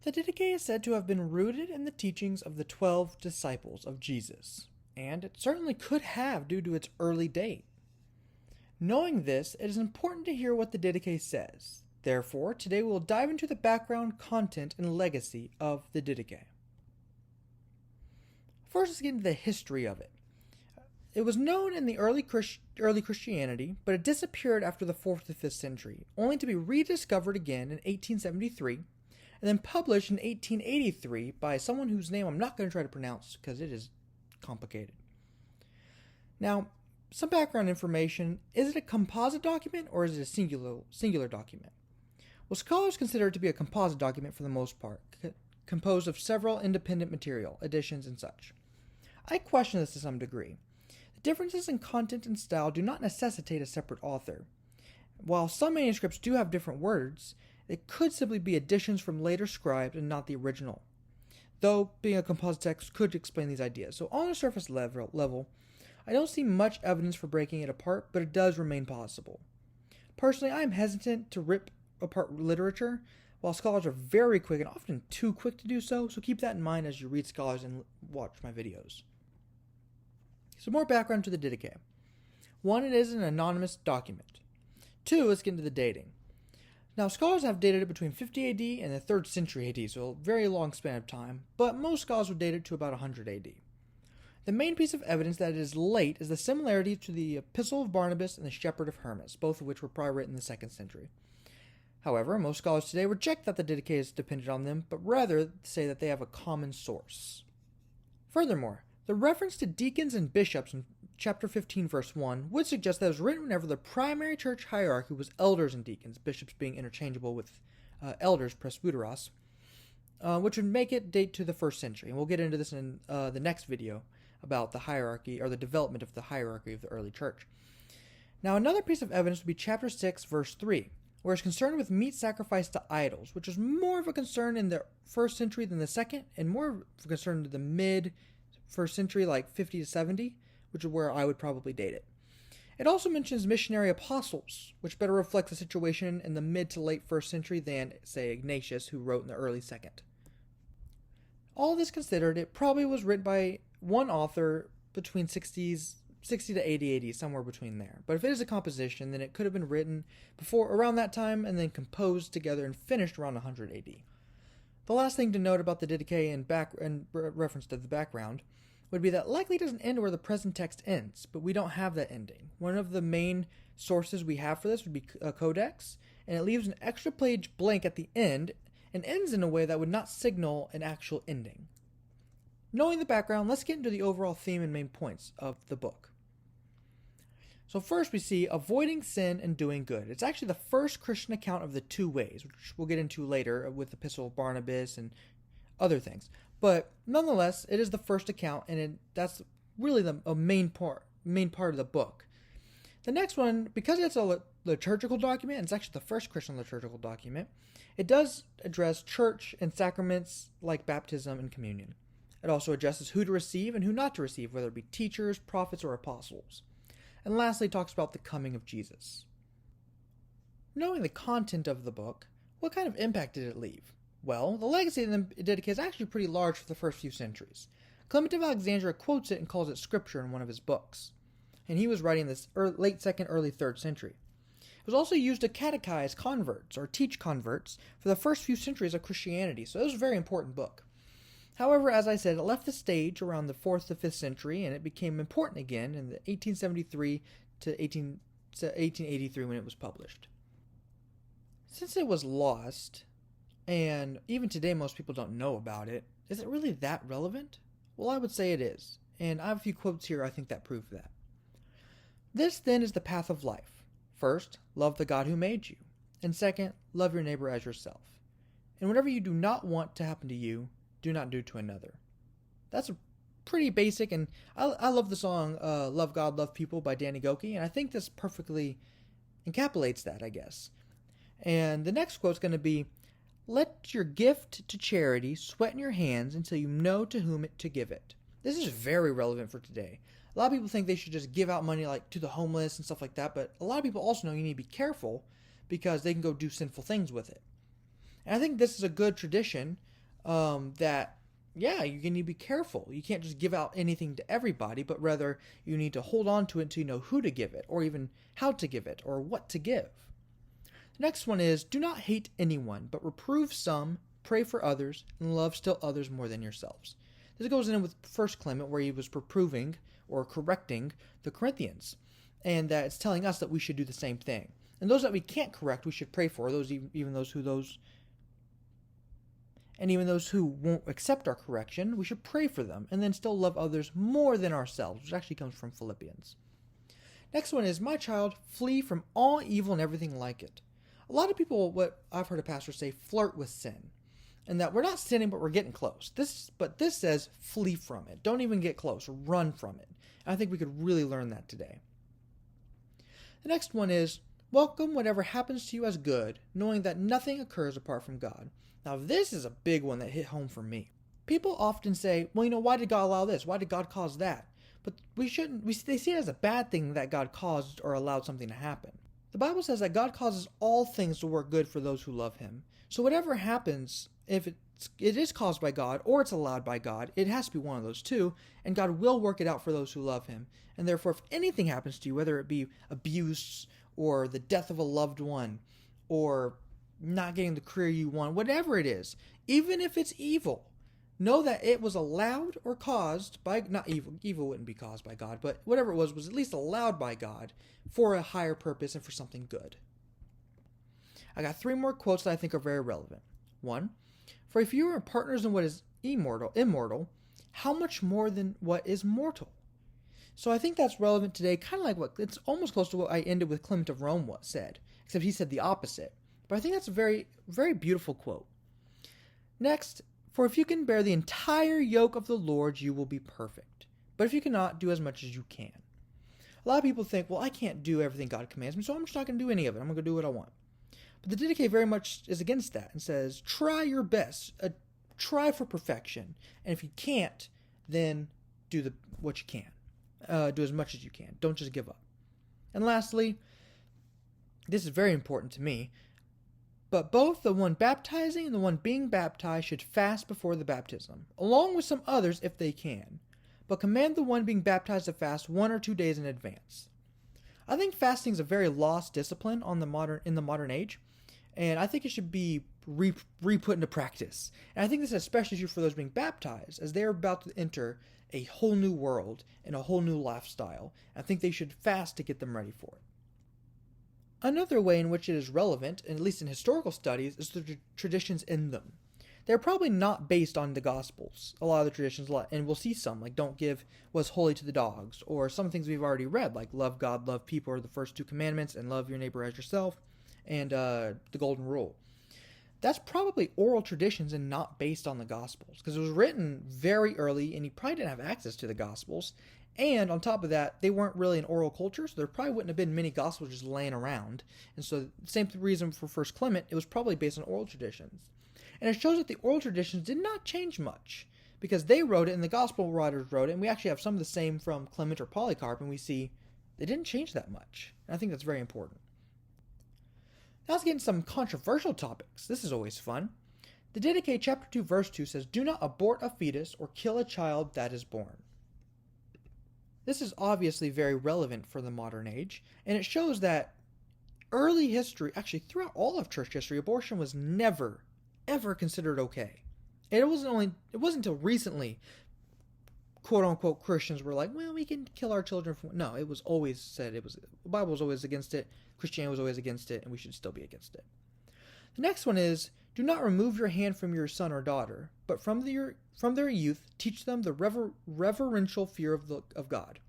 The Didache is said to have been rooted in the teachings of the 12 disciples of Jesus, and it certainly could have due to its early date. Knowing this, it is important to hear what the Didache says. Therefore, today we will dive into the background, content, and legacy of the Didache. First, let's get into the history of it. It was known in the early Christianity, but it disappeared after the 4th to 5th century, only to be rediscovered again in 1873, and then published in 1883 by someone whose name I'm not going to try to pronounce because it is complicated. Now, some background information. Is it a composite document or is it a singular document? Well, scholars consider it to be a composite document for the most part, composed of several independent material, editions, and such. I question this to some degree. The differences in content and style do not necessitate a separate author. While some manuscripts do have different words, it could simply be additions from later scribes and not the original. Though being a composite text could explain these ideas. So on a surface level, I don't see much evidence for breaking it apart, but it does remain possible. Personally, I am hesitant to rip apart literature, while scholars are very quick and often too quick to do so keep that in mind as you read scholars and watch my videos. Some more background to the Didache. 1, it is an anonymous document. 2, let's get into the dating. Now, scholars have dated it between 50 AD and the 3rd century AD, so a very long span of time, but most scholars would date it to about 100 AD. The main piece of evidence that it is late is the similarity to the Epistle of Barnabas and the Shepherd of Hermas, both of which were probably written in the 2nd century. However, most scholars today reject that the Didache is dependent on them, but rather say that they have a common source. Furthermore, the reference to deacons and bishops in chapter 15, verse 1 would suggest that it was written whenever the primary church hierarchy was elders and deacons, bishops being interchangeable with elders, presbyteros, which would make it date to the 1st century. And we'll get into this in the next video about the hierarchy, or the development of the hierarchy of the early church. Now, another piece of evidence would be chapter 6, verse 3, where it's concerned with meat sacrificed to idols, which is more of a concern in the 1st century than the 2nd, and more of a concern to the mid-1st century, like 50 to 70, which is where I would probably date it. It also mentions missionary apostles, which better reflects the situation in the mid to late 1st century than, say, Ignatius, who wrote in the early 2nd. All this considered, it probably was written by one author between 60 to 80 AD, somewhere between there. But if it is a composition, then it could have been written before around that time and then composed together and finished around 100 AD. The last thing to note about the Didache and reference to the background would be that likely doesn't end where the present text ends, but we don't have that ending. One of the main sources we have for this would be a codex, and it leaves an extra page blank at the end and ends in a way that would not signal an actual ending. Knowing the background, let's get into the overall theme and main points of the book. So first we see avoiding sin and doing good. It's actually the first Christian account of the 2 ways, which we'll get into later with the Epistle of Barnabas and other things. But nonetheless, it is the first account, and that's really the main part of the book. The next one, because it's a liturgical document, and it's actually the first Christian liturgical document, it does address church and sacraments like baptism and communion. It also addresses who to receive and who not to receive, whether it be teachers, prophets, or apostles. And lastly, talks about the coming of Jesus. Knowing the content of the book, what kind of impact did it leave? Well, the legacy of the Didache is actually pretty large for the first few centuries. Clement of Alexandria quotes it and calls it scripture in one of his books. And he was writing this late 2nd, early 3rd century. It was also used to catechize converts, or teach converts, for the first few centuries of Christianity, so it was a very important book. However, as I said, it left the stage around the 4th to 5th century, and it became important again in the 1873 to 1883 when it was published. Since it was lost, and even today most people don't know about it, is it really that relevant? Well, I would say it is, and I have a few quotes here I think that prove that. This then is the path of life. First, love the God who made you, and second, love your neighbor as yourself. And whatever you do not want to happen to you, do not do to another. That's a pretty basic, and I love the song Love God, Love People by Danny Gokey, and I think this perfectly encapsulates that, I guess. And the next quote is going to be, let your gift to charity sweat in your hands until you know to whom to give it. This is very relevant for today. A lot of people think they should just give out money like to the homeless and stuff like that, but a lot of people also know you need to be careful because they can go do sinful things with it. And I think this is a good tradition that, yeah, you need to be careful. You can't just give out anything to everybody, but rather you need to hold on to it until you know who to give it, or even how to give it, or what to give. The next one is, do not hate anyone, but reprove some, pray for others, and love still others more than yourselves. This goes in with 1 Clement, where he was reproving or correcting the Corinthians, and that it's telling us that we should do the same thing. And those that we can't correct, we should pray for. Even those who won't accept our correction, we should pray for them, and then still love others more than ourselves, which actually comes from Philippians. Next one is, my child, flee from all evil and everything like it. A lot of people, what I've heard a pastor say, flirt with sin. And that we're not sinning, but we're getting close. But this says flee from it. Don't even get close. Run from it. And I think we could really learn that today. The next one is, welcome whatever happens to you as good, knowing that nothing occurs apart from God. Now this is a big one that hit home for me. People often say, well, why did God allow this? Why did God cause that? But they see it as a bad thing that God caused or allowed something to happen. The Bible says that God causes all things to work good for those who love him. So whatever happens, if it is caused by God or it's allowed by God, it has to be one of those two, and God will work it out for those who love him. And therefore, if anything happens to you, whether it be abuse or the death of a loved one or not getting the career you want, whatever it is, even if it's evil, know that it was allowed or caused by, not evil, evil wouldn't be caused by God, but whatever it was at least allowed by God for a higher purpose and for something good. I got 3 more quotes that I think are very relevant. 1, for if you are partners in what is immortal, how much more than what is mortal? So I think that's relevant today, kind of like it's almost close to what I ended with Clement of Rome said, except he said the opposite. But I think that's a very, very beautiful quote. Next, for if you can bear the entire yoke of the Lord, you will be perfect. But if you cannot, do as much as you can. A lot of people think, well, I can't do everything God commands me, so I'm just not going to do any of it. I'm going to do what I want. But the Didache very much is against that and says, try your best. Try for perfection. And if you can't, then do what you can. Do as much as you can. Don't just give up. And lastly, this is very important to me, but both the one baptizing and the one being baptized should fast before the baptism, along with some others if they can, but command the one being baptized to fast 1 or 2 days in advance. I think fasting is a very lost discipline in the modern age, and I think it should be re-put into practice. And I think this is especially true for those being baptized, as they are about to enter a whole new world and a whole new lifestyle. I think they should fast to get them ready for it. Another way in which it is relevant, at least in historical studies, is the traditions in them. They're probably not based on the Gospels, a lot of the traditions, and we'll see some, like don't give what's holy to the dogs, or some things we've already read, like love God, love people are the first 2 commandments, and love your neighbor as yourself, and the golden rule. That's probably oral traditions and not based on the Gospels, because it was written very early, and you probably didn't have access to the Gospels. And on top of that, they weren't really an oral culture, so there probably wouldn't have been many Gospels just laying around. And so, same reason for 1 Clement, it was probably based on oral traditions. And it shows that the oral traditions did not change much, because they wrote it and the Gospel writers wrote it, and we actually have some of the same from Clement or Polycarp, and we see they didn't change that much. And I think that's very important. Now let's get into some controversial topics. This is always fun. The Didache chapter 2 verse 2 says, do not abort a fetus or kill a child that is born. This is obviously very relevant for the modern age, and it shows that early history, actually throughout all of church history, abortion was never, ever considered okay. And it wasn't until recently, quote-unquote, Christians were like, well, we can kill our children. No, it was always said, the Bible was always against it, Christianity was always against it, and we should still be against it. The next one is, do not remove your hand from your son or daughter, but from their youth teach them the reverential fear of God.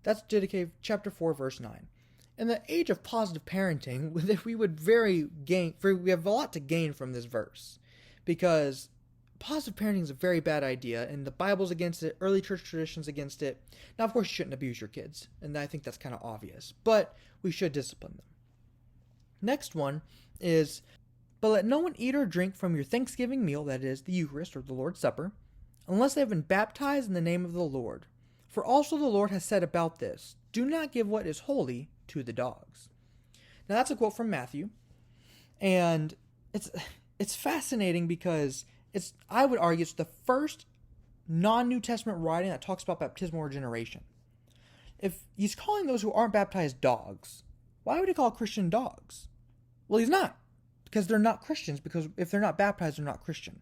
That's Didache chapter 4, verse 9. In the age of positive parenting, we have a lot to gain from this verse, because positive parenting is a very bad idea, and the Bible's against it, early church traditions against it. Now, of course, you shouldn't abuse your kids, and I think that's kind of obvious, but we should discipline them. Next one is, but let no one eat or drink from your Thanksgiving meal, that is, the Eucharist or the Lord's Supper, unless they have been baptized in the name of the Lord. For also the Lord has said about this, do not give what is holy to the dogs. Now that's a quote from Matthew, and it's fascinating because I would argue it's the first non-New Testament writing that talks about baptismal regeneration. If he's calling those who aren't baptized dogs, why would he call Christian dogs? Well, he's not, because they're not Christians, because if they're not baptized, they're not Christian.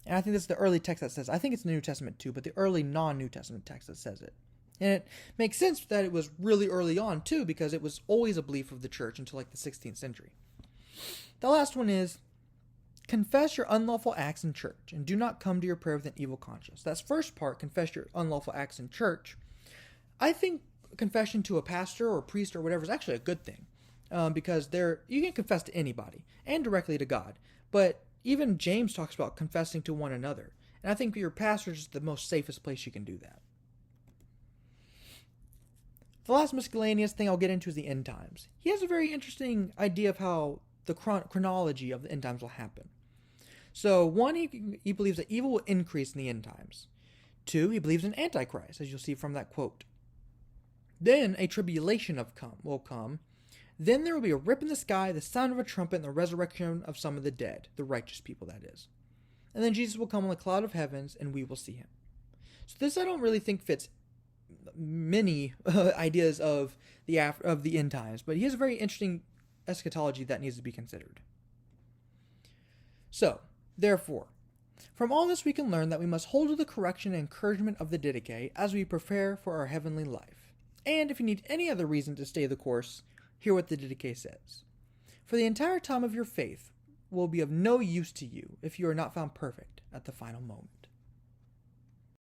And I think this is the early text that says, I think it's the New Testament too, but the early non-New Testament text that says it. And it makes sense that it was really early on too, because it was always a belief of the church until like the 16th century. The last one is, confess your unlawful acts in church, and do not come to your prayer with an evil conscience. That's first part, confess your unlawful acts in church. I think confession to a pastor or a priest or whatever is actually a good thing, because you can confess to anybody and directly to God. But even James talks about confessing to one another, and I think your pastor is the most safest place you can do that. The last miscellaneous thing I'll get into is the end times. He has a very interesting idea of how the chronology of the end times will happen. So, one, he believes that evil will increase in the end times. Two, he believes in Antichrist, as you'll see from that quote. Then a tribulation will come. Then there will be a rip in the sky, the sound of a trumpet, and the resurrection of some of the dead, the righteous people, that is. And then Jesus will come on the cloud of heavens, and we will see him. So this I don't really think fits many ideas of the end times, but he has a very interesting eschatology that needs to be considered. So, therefore, from all this we can learn that we must hold to the correction and encouragement of the Didache as we prepare for our heavenly life. And if you need any other reason to stay the course, hear what the Didache says. For the entire time of your faith will be of no use to you if you are not found perfect at the final moment.